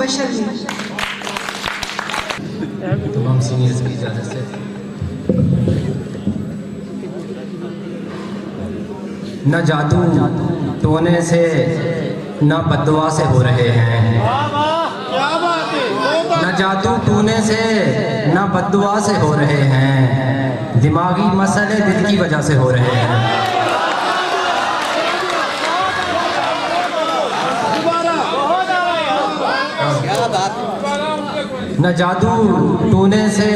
बशर में। तमाम सीनियर्स की इजाज़त से न जादू टोने से न बददुआ से हो रहे हैं, न जादू टूने से न बददुआ से हो रहे हैं, दिमागी मसले दिल की वजह से हो रहे हैं। न जादू टूने से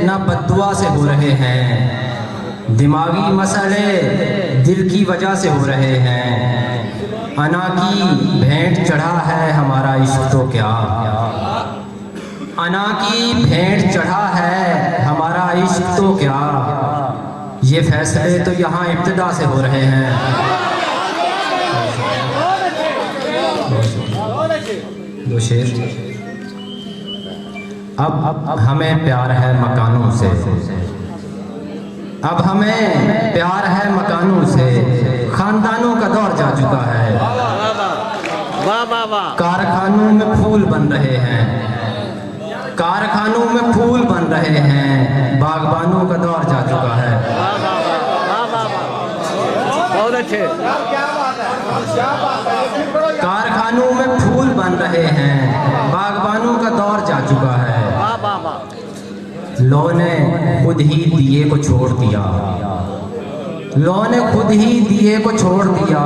न बददुआ से हो रहे हैं, दिमागी मसले दिल की वजह से हो रहे हैं। अना की भेंट चढ़ा है हमारा इश्क तो क्या, अना की भेंट चढ़ा है हमारा इश्क तो क्या, ये फैसले तो यहाँ इब्तिदा से हो रहे हैं। दो शेर। अब हमें प्यार है मकानों से, अब हमें प्यार है मकानों से, खानदानों का दौर जा चुका है। कारखानों में फूल बन रहे हैं, कारखानों में फूल बन रहे हैं, बागबानों का दौर जा चुका है। बहुत अच्छे। कारखानों में फूल बन रहे हैं, बागबानों का दौर जा चुका है। लौ ने खुद ही दिए को छोड़ दिया, लौ ने खुद ही दिए को छोड़ दिया,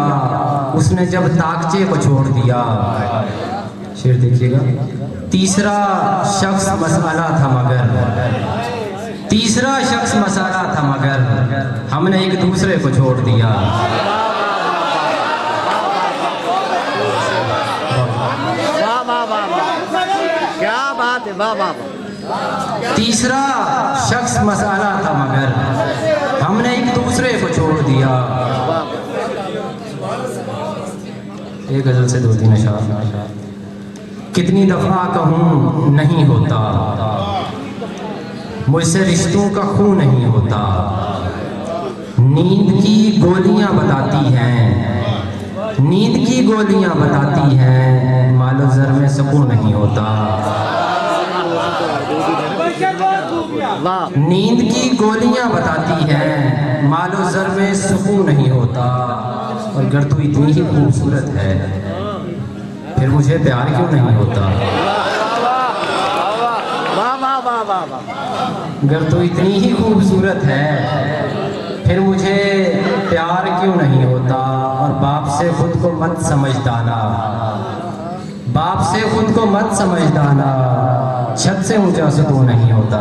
उसने जब ताकचे को छोड़ दिया। शेर देखिएगा। तीसरा शख्स मसाला था मगर, तीसरा शख्स मसाला था मगर, हमने एक दूसरे को छोड़ दिया। क्या बात है, वाह वाह। तीसरा शख्स मसाला था मगर, हमने एक दूसरे को छोड़ दिया। एक गजल से दो तीन अशार। कितनी दफा कहूँ नहीं होता, मुझसे रिश्तों का खून नहीं होता, नींद की गोलियां बताती हैं, नींद की गोलियां बताती हैं, मालो ज़र में सुकून नहीं होता। नींद की गोलियां बताती हैं, मालो ज़र में सुकून नहीं होता। और अगर तू इतनी ही खूबसूरत है, फिर मुझे प्यार क्यों नहीं होता। अगर तू इतनी ही खूबसूरत है, फिर मुझे प्यार क्यों नहीं होता। और बाप से खुद को मत समझदाना, बाप से खुद को मत समझदाना, छत से ऊंचा सुकून नहीं होता।